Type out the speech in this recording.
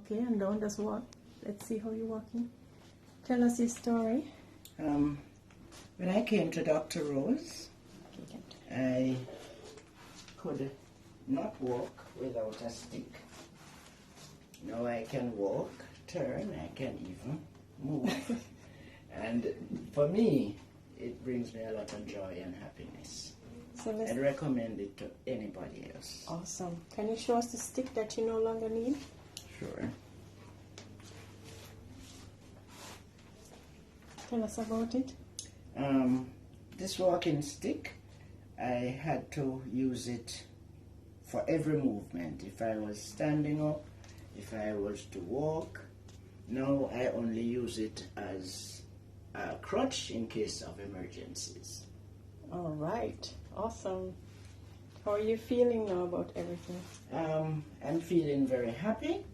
Okay, and down just walk. Let's see how you're walking. Tell us your story. When I came to Dr. Rose, I could not walk without a stick. Now I can walk, turn, I can even move. And for me, it brings me a lot of joy and happiness. So I'd recommend it to anybody else. Awesome. Can you show us the stick that you no longer need? Sure. Tell us about it. This walking stick, I had to use it for every movement. If I was standing up, if I was to walk. Now I only use it as a crutch in case of emergencies. All right. Awesome. How are you feeling now about everything? I'm feeling very happy.